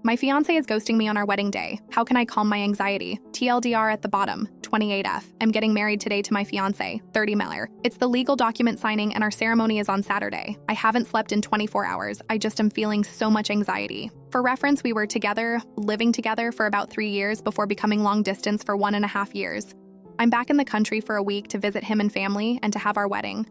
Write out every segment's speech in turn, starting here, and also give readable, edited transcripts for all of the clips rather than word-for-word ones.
My fiancé is ghosting me on our wedding day. How can I calm my anxiety? TLDR at the bottom, 28F. I'm getting married today to my fiancé, 30 Meller. It's the legal document signing and our ceremony is on Saturday. I haven't slept in 24 hours. I just am feeling so much anxiety. For reference, we were living together for about 3 years before becoming long distance for 1.5 years. I'm back in the country for a week to visit him and family and to have our wedding.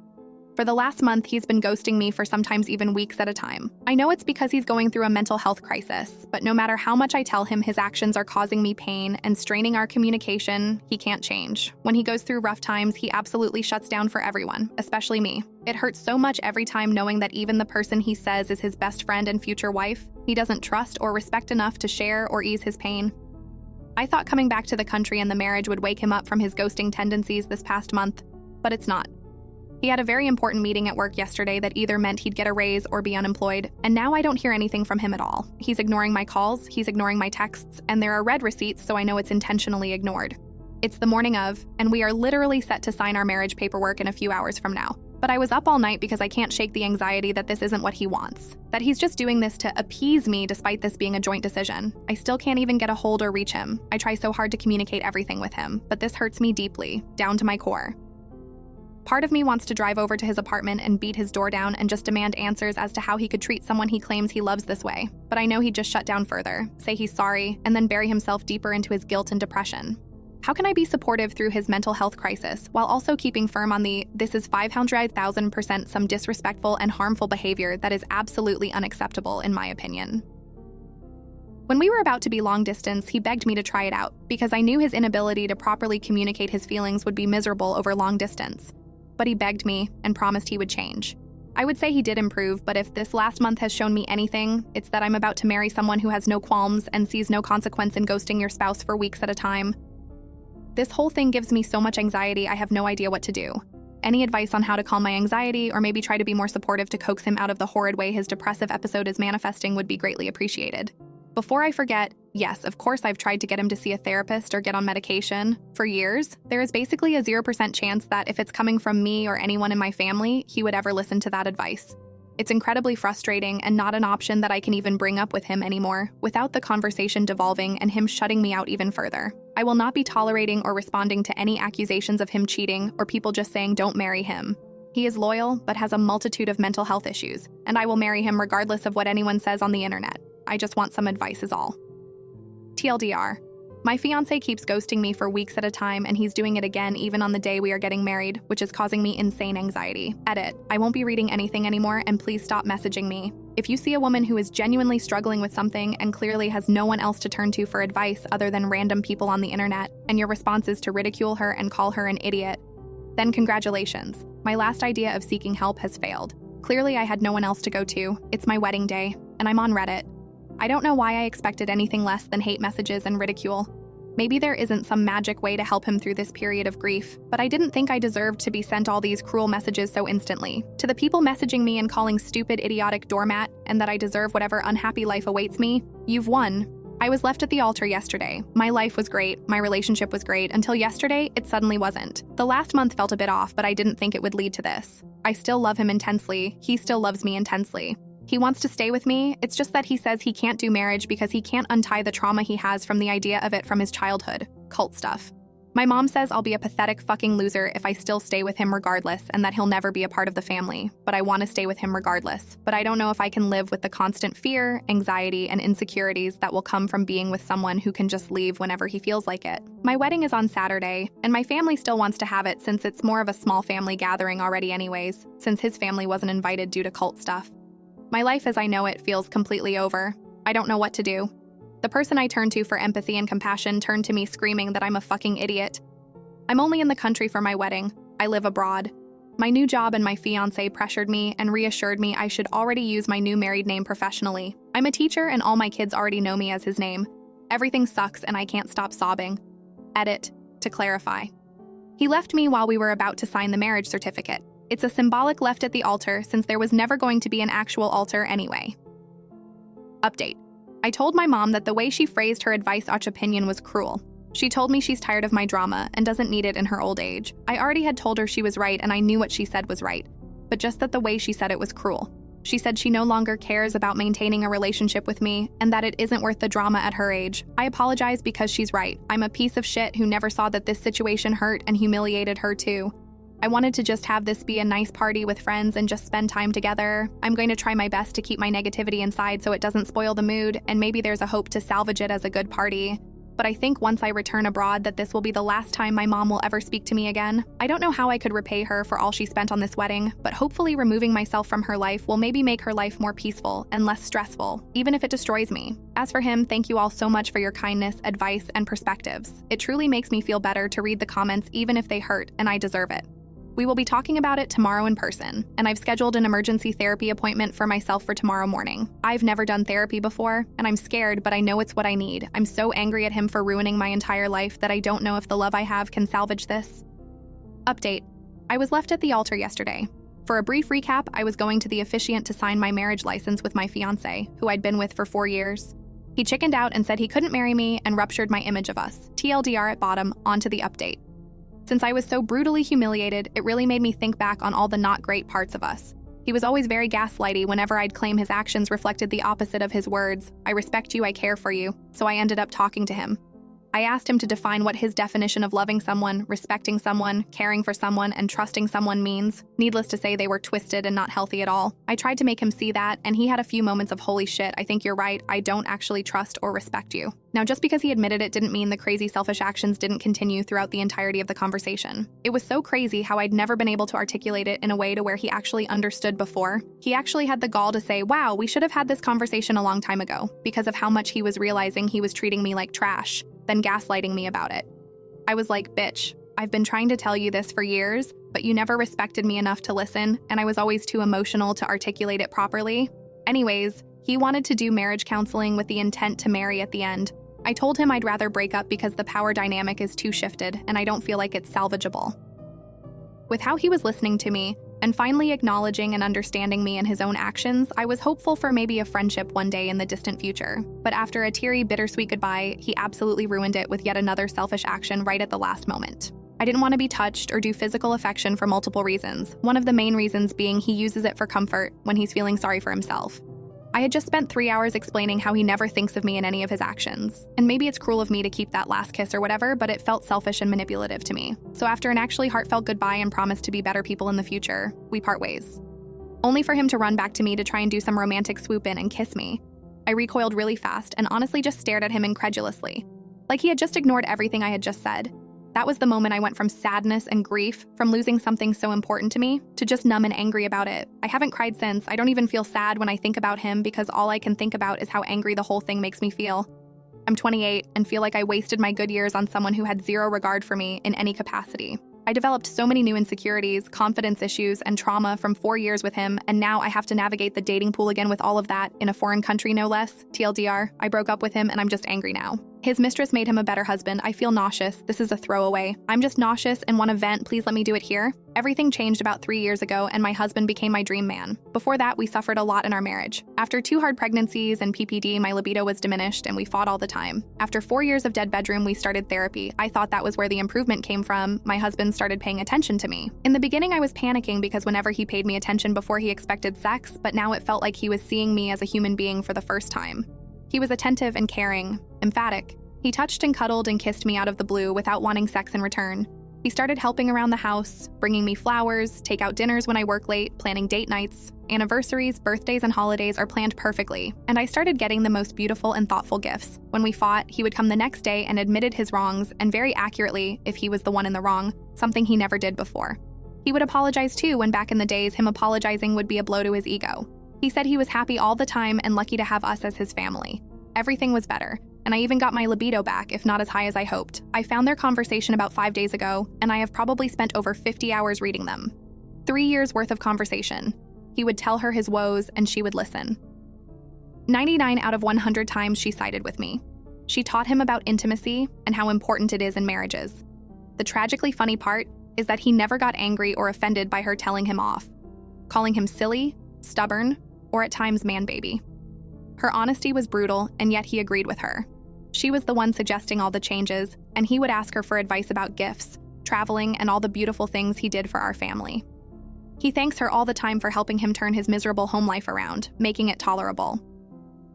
For the last month, he's been ghosting me for sometimes even weeks at a time. I know it's because he's going through a mental health crisis, but no matter how much I tell him his actions are causing me pain and straining our communication, he can't change. When he goes through rough times, he absolutely shuts down for everyone, especially me. It hurts so much every time knowing that even the person he says is his best friend and future wife, he doesn't trust or respect enough to share or ease his pain. I thought coming back to the country and the marriage would wake him up from his ghosting tendencies this past month, but it's not. He had a very important meeting at work yesterday that either meant he'd get a raise or be unemployed, and now I don't hear anything from him at all. He's ignoring my calls, he's ignoring my texts, and there are red receipts, so I know it's intentionally ignored. It's the morning of, and we are literally set to sign our marriage paperwork in a few hours from now. But I was up all night because I can't shake the anxiety that this isn't what he wants, that he's just doing this to appease me despite this being a joint decision. I still can't even get a hold or reach him. I try so hard to communicate everything with him, but this hurts me deeply, down to my core. Part of me wants to drive over to his apartment and beat his door down and just demand answers as to how he could treat someone he claims he loves this way. But I know he'd just shut down further, say he's sorry, and then bury himself deeper into his guilt and depression. How can I be supportive through his mental health crisis while also keeping firm on the this is 500,000% some disrespectful and harmful behavior that is absolutely unacceptable in my opinion? When we were about to be long distance, he begged me to try it out because I knew his inability to properly communicate his feelings would be miserable over long distance. But he begged me and promised he would change. I would say he did improve, but if this last month has shown me anything, it's that I'm about to marry someone who has no qualms and sees no consequence in ghosting your spouse for weeks at a time. This whole thing gives me so much anxiety, I have no idea what to do. Any advice on how to calm my anxiety or maybe try to be more supportive to coax him out of the horrid way his depressive episode is manifesting would be greatly appreciated. Before I forget, yes, of course I've tried to get him to see a therapist or get on medication. For years, there is basically a 0% chance that if it's coming from me or anyone in my family, he would ever listen to that advice. It's incredibly frustrating and not an option that I can even bring up with him anymore, without the conversation devolving and him shutting me out even further. I will not be tolerating or responding to any accusations of him cheating or people just saying don't marry him. He is loyal, but has a multitude of mental health issues, and I will marry him regardless of what anyone says on the internet. I just want some advice is all. TLDR. My fiancé keeps ghosting me for weeks at a time and he's doing it again even on the day we are getting married, which is causing me insane anxiety. Edit. I won't be reading anything anymore and please stop messaging me. If you see a woman who is genuinely struggling with something and clearly has no one else to turn to for advice other than random people on the internet, and your response is to ridicule her and call her an idiot, then congratulations. My last idea of seeking help has failed. Clearly I had no one else to go to. It's my wedding day, and I'm on Reddit. I don't know why I expected anything less than hate messages and ridicule. Maybe there isn't some magic way to help him through this period of grief, but I didn't think I deserved to be sent all these cruel messages so instantly. To the people messaging me and calling stupid, idiotic doormat, and that I deserve whatever unhappy life awaits me, you've won. I was left at the altar yesterday. My life was great, my relationship was great, until yesterday, it suddenly wasn't. The last month felt a bit off, but I didn't think it would lead to this. I still love him intensely, he still loves me intensely. He wants to stay with me, it's just that he says he can't do marriage because he can't untie the trauma he has from the idea of it from his childhood. Cult stuff. My mom says I'll be a pathetic fucking loser if I still stay with him regardless and that he'll never be a part of the family, but I want to stay with him regardless. But I don't know if I can live with the constant fear, anxiety, and insecurities that will come from being with someone who can just leave whenever he feels like it. My wedding is on Saturday, and my family still wants to have it since it's more of a small family gathering already anyways, since his family wasn't invited due to cult stuff. My life as I know it feels completely over. I don't know what to do. The person I turn to for empathy and compassion turned to me screaming that I'm a fucking idiot. I'm only in the country for my wedding. I live abroad. My new job and my fiancé pressured me and reassured me I should already use my new married name professionally. I'm a teacher and all my kids already know me as his name. Everything sucks and I can't stop sobbing. Edit. To clarify. He left me while we were about to sign the marriage certificate. It's a symbolic left at the altar since there was never going to be an actual altar anyway. Update. I told my mom that the way she phrased her advice/opinion was cruel. She told me she's tired of my drama and doesn't need it in her old age. I already had told her she was right and I knew what she said was right, but just that the way she said it was cruel. She said she no longer cares about maintaining a relationship with me and that it isn't worth the drama at her age. I apologize because she's right. I'm a piece of shit who never saw that this situation hurt and humiliated her too. I wanted to just have this be a nice party with friends and just spend time together. I'm going to try my best to keep my negativity inside so it doesn't spoil the mood, and maybe there's a hope to salvage it as a good party. But I think once I return abroad that this will be the last time my mom will ever speak to me again. I don't know how I could repay her for all she spent on this wedding, but hopefully removing myself from her life will maybe make her life more peaceful and less stressful, even if it destroys me. As for him, thank you all so much for your kindness, advice, and perspectives. It truly makes me feel better to read the comments even if they hurt, and I deserve it. We will be talking about it tomorrow in person, and I've scheduled an emergency therapy appointment for myself for tomorrow morning. I've never done therapy before, and I'm scared, but I know it's what I need. I'm so angry at him for ruining my entire life that I don't know if the love I have can salvage this. Update. I was left at the altar yesterday. For a brief recap, I was going to the officiant to sign my marriage license with my fiancé, who I'd been with for 4 years. He chickened out and said he couldn't marry me and ruptured my image of us. TLDR at bottom, onto the update. Since I was so brutally humiliated, it really made me think back on all the not great parts of us. He was always very gaslighty whenever I'd claim his actions reflected the opposite of his words. I respect you, I care for you. So I ended up talking to him. I asked him to define what his definition of loving someone, respecting someone, caring for someone, and trusting someone means. Needless to say, they were twisted and not healthy at all. I tried to make him see that, and he had a few moments of holy shit, I think you're right, I don't actually trust or respect you. Now, just because he admitted it didn't mean the crazy selfish actions didn't continue throughout the entirety of the conversation. It was so crazy how I'd never been able to articulate it in a way to where he actually understood before. He actually had the gall to say, wow, we should have had this conversation a long time ago, because of how much he was realizing he was treating me like trash, then gaslighting me about it. I was like, bitch, I've been trying to tell you this for years, but you never respected me enough to listen, and I was always too emotional to articulate it properly. Anyways, he wanted to do marriage counseling with the intent to marry at the end. I told him I'd rather break up because the power dynamic is too shifted, and I don't feel like it's salvageable. With how he was listening to me, and finally acknowledging and understanding me and his own actions, I was hopeful for maybe a friendship one day in the distant future. But after a teary, bittersweet goodbye, he absolutely ruined it with yet another selfish action right at the last moment. I didn't want to be touched or do physical affection for multiple reasons, one of the main reasons being he uses it for comfort when he's feeling sorry for himself. I had just spent 3 hours explaining how he never thinks of me in any of his actions. And maybe it's cruel of me to keep that last kiss or whatever, but it felt selfish and manipulative to me. So after an actually heartfelt goodbye and promise to be better people in the future, we part ways. Only for him to run back to me to try and do some romantic swoop in and kiss me. I recoiled really fast and honestly just stared at him incredulously. Like he had just ignored everything I had just said. That was the moment I went from sadness and grief, from losing something so important to me, to just numb and angry about it. I haven't cried since. I don't even feel sad when I think about him because all I can think about is how angry the whole thing makes me feel. I'm 28 and feel like I wasted my good years on someone who had zero regard for me in any capacity. I developed so many new insecurities, confidence issues, and trauma from 4 years with him, and now I have to navigate the dating pool again with all of that, in a foreign country no less. TLDR, I broke up with him and I'm just angry now. His mistress made him a better husband. I feel nauseous. This is a throwaway. I'm just nauseous and want to vent. Please let me do it here. Everything changed about 3 years ago and my husband became my dream man. Before that, we suffered a lot in our marriage. After 2 hard pregnancies and PPD, my libido was diminished and we fought all the time. After 4 years of dead bedroom, we started therapy. I thought that was where the improvement came from. My husband started paying attention to me. In the beginning, I was panicking because whenever he paid me attention before he expected sex, but now it felt like he was seeing me as a human being for the first time. He was attentive and caring, emphatic. He touched and cuddled and kissed me out of the blue without wanting sex in return. He started helping around the house, bringing me flowers, take out dinners when I work late, planning date nights. Anniversaries, birthdays, and holidays are planned perfectly, and I started getting the most beautiful and thoughtful gifts. When we fought, he would come the next day and admitted his wrongs, and very accurately, if he was the one in the wrong, something he never did before. He would apologize too when back in the days him apologizing would be a blow to his ego. He said he was happy all the time and lucky to have us as his family. Everything was better. And I even got my libido back, if not as high as I hoped. I found their conversation about 5 days ago, and I have probably spent over 50 hours reading them. 3 years worth of conversation. He would tell her his woes, and she would listen. 99 out of 100 times she sided with me. She taught him about intimacy and how important it is in marriages. The tragically funny part is that he never got angry or offended by her telling him off, calling him silly, stubborn, or at times man-baby. Her honesty was brutal, and yet he agreed with her. She was the one suggesting all the changes, and he would ask her for advice about gifts, traveling, and all the beautiful things he did for our family. He thanks her all the time for helping him turn his miserable home life around, making it tolerable.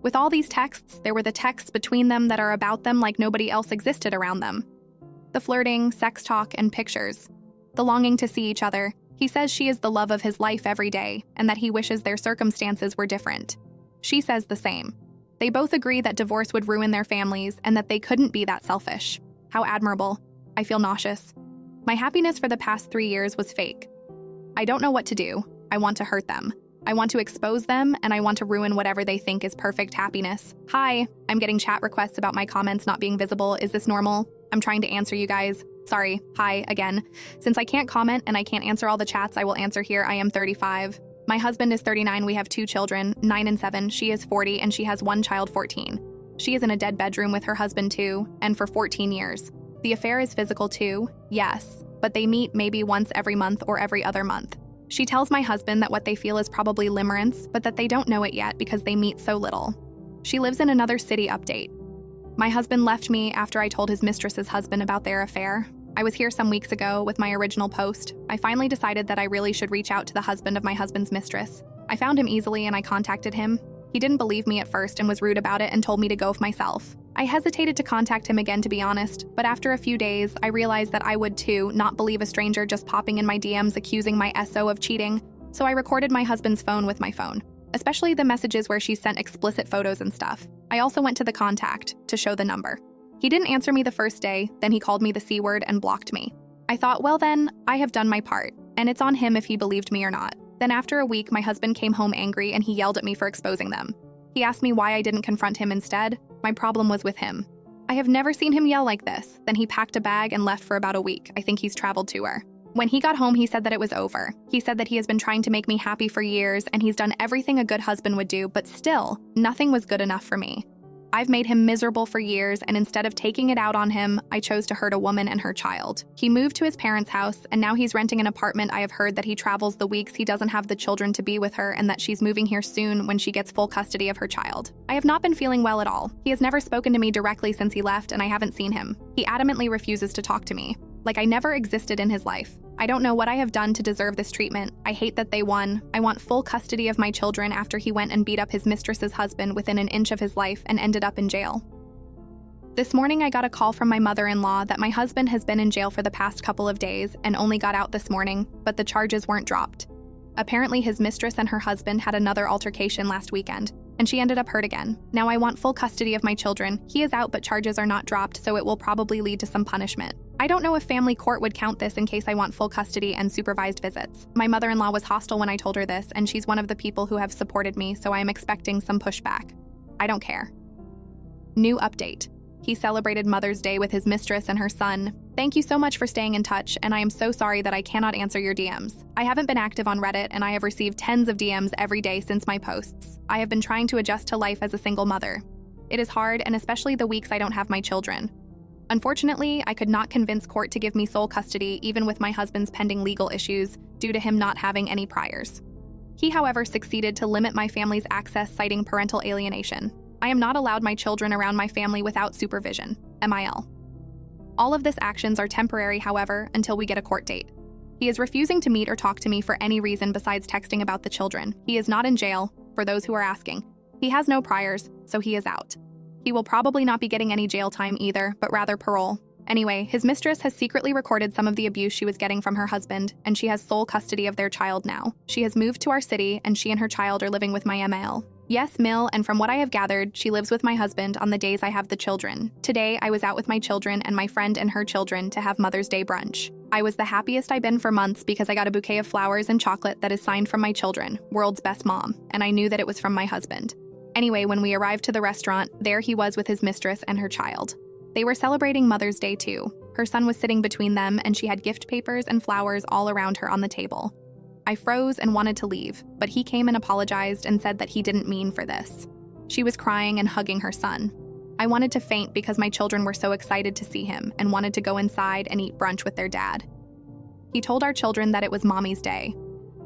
With all these texts, there were the texts between them that are about them like nobody else existed around them. The flirting, sex talk, and pictures. The longing to see each other. He says she is the love of his life every day, and that he wishes their circumstances were different. She says the same. They both agree that divorce would ruin their families and that they couldn't be that selfish. How admirable. I feel nauseous. My happiness for the past 3 years was fake. I don't know what to do. I want to hurt them. I want to expose them, and I want to ruin whatever they think is perfect happiness. Hi, I'm getting chat requests about my comments not being visible. Is this normal? I'm trying to answer you guys. Sorry, hi, again. Since I can't comment and I can't answer all the chats, I will answer here. I am 35. My husband is 39. We have 2 children, 9 and 7. She is 40, and she has 1 child, 14. She is in a dead bedroom with her husband too, and for 14 years. The affair is physical too, yes, but they meet maybe once every month or every other month. She tells my husband that what they feel is probably limerence, but that they don't know it yet because they meet so little. She lives in another city. Update. My husband left me after I told his mistress's husband about their affair. I was here some weeks ago with my original post. I finally decided that I really should reach out to the husband of my husband's mistress. I found him easily and I contacted him. He didn't believe me at first and was rude about it and told me to go myself. I hesitated to contact him again, to be honest, but after a few days, I realized that I would too not believe a stranger just popping in my DMs accusing my SO of cheating, so I recorded my husband's phone with my phone, especially the messages where she sent explicit photos and stuff. I also went to the contact to show the number. He didn't answer me the first day, then he called me the C word and blocked me. I thought, well then, I have done my part, and it's on him if he believed me or not. Then after a week, my husband came home angry and he yelled at me for exposing them. He asked me why I didn't confront him instead. My problem was with him. I have never seen him yell like this. Then he packed a bag and left for about a week. I think he's traveled to her. When he got home, he said that it was over. He said that he has been trying to make me happy for years and he's done everything a good husband would do, but still, nothing was good enough for me. I've made him miserable for years, and instead of taking it out on him, I chose to hurt a woman and her child. He moved to his parents' house, and now he's renting an apartment. I have heard that he travels the weeks he doesn't have the children to be with her, and that she's moving here soon when she gets full custody of her child. I have not been feeling well at all. He has never spoken to me directly since he left, and I haven't seen him. He adamantly refuses to talk to me, like I never existed in his life. I don't know what I have done to deserve this treatment. I hate that they won. I want full custody of my children after he went and beat up his mistress's husband within an inch of his life and ended up in jail. This morning I got a call from my mother-in-law that my husband has been in jail for the past couple of days and only got out this morning, but the charges weren't dropped. Apparently his mistress and her husband had another altercation last weekend, and she ended up hurt again. Now I want full custody of my children. He is out, but charges are not dropped, so it will probably lead to some punishment. I don't know if family court would count this in case I want full custody and supervised visits. My mother-in-law was hostile when I told her this, and she's one of the people who have supported me, so I am expecting some pushback. I don't care. New update. He celebrated Mother's Day with his mistress and her son. Thank you so much for staying in touch, and I am so sorry that I cannot answer your DMs. I haven't been active on Reddit, and I have received tens of DMs every day since my posts. I have been trying to adjust to life as a single mother. It is hard, and especially the weeks I don't have my children. Unfortunately, I could not convince court to give me sole custody even with my husband's pending legal issues due to him not having any priors. He, however, succeeded to limit my family's access, citing parental alienation. I am not allowed my children around my family without supervision, MIL. All of these actions are temporary, however, until we get a court date. He is refusing to meet or talk to me for any reason besides texting about the children. He is not in jail, for those who are asking. He has no priors, so he is out. He will probably not be getting any jail time either, but rather parole. Anyway, his mistress has secretly recorded some of the abuse she was getting from her husband, and she has sole custody of their child now. She has moved to our city, and she and her child are living with my ML. Yes, Mill, and from what I have gathered, she lives with my husband on the days I have the children. Today, I was out with my children and my friend and her children to have Mother's Day brunch. I was the happiest I've been for months because I got a bouquet of flowers and chocolate that is signed from my children, world's best mom, and I knew that it was from my husband. Anyway, when we arrived to the restaurant, there he was with his mistress and her child. They were celebrating Mother's Day too. Her son was sitting between them, and she had gift papers and flowers all around her on the table. I froze and wanted to leave, but he came and apologized and said that he didn't mean for this. She was crying and hugging her son. I wanted to faint because my children were so excited to see him and wanted to go inside and eat brunch with their dad. He told our children that it was Mommy's Day.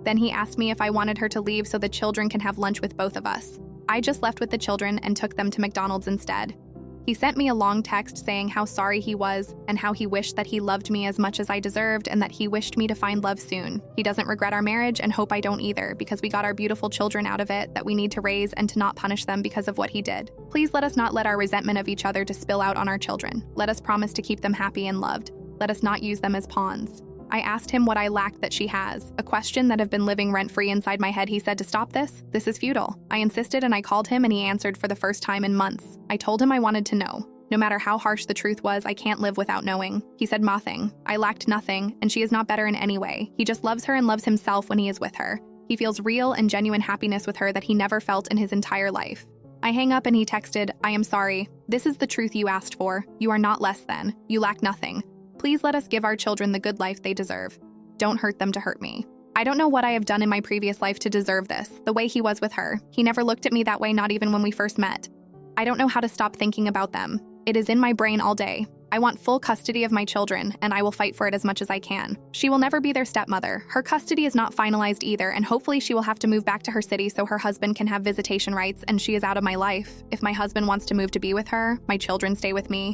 Then he asked me if I wanted her to leave so the children can have lunch with both of us. I just left with the children and took them to McDonald's instead. He sent me a long text saying how sorry he was and how he wished that he loved me as much as I deserved and that he wished me to find love soon. He doesn't regret our marriage and hope I don't either, because we got our beautiful children out of it that we need to raise and to not punish them because of what he did. Please let us not let our resentment of each other to spill out on our children. Let us promise to keep them happy and loved. Let us not use them as pawns. I asked him what I lacked that she has, a question that have been living rent-free inside my head. He said to stop this. This is futile. I insisted and I called him and he answered for the first time in months. I told him I wanted to know. No matter how harsh the truth was, I can't live without knowing. He said nothing. I lacked nothing, and she is not better in any way. He just loves her and loves himself when he is with her. He feels real and genuine happiness with her that he never felt in his entire life. I hang up and he texted, I am sorry. This is the truth you asked for. You are not less than. You lack nothing. Please let us give our children the good life they deserve. Don't hurt them to hurt me. I don't know what I have done in my previous life to deserve this, the way he was with her. He never looked at me that way, not even when we first met. I don't know how to stop thinking about them. It is in my brain all day. I want full custody of my children, and I will fight for it as much as I can. She will never be their stepmother. Her custody is not finalized either, and hopefully she will have to move back to her city so her husband can have visitation rights and she is out of my life. If my husband wants to move to be with her, my children stay with me.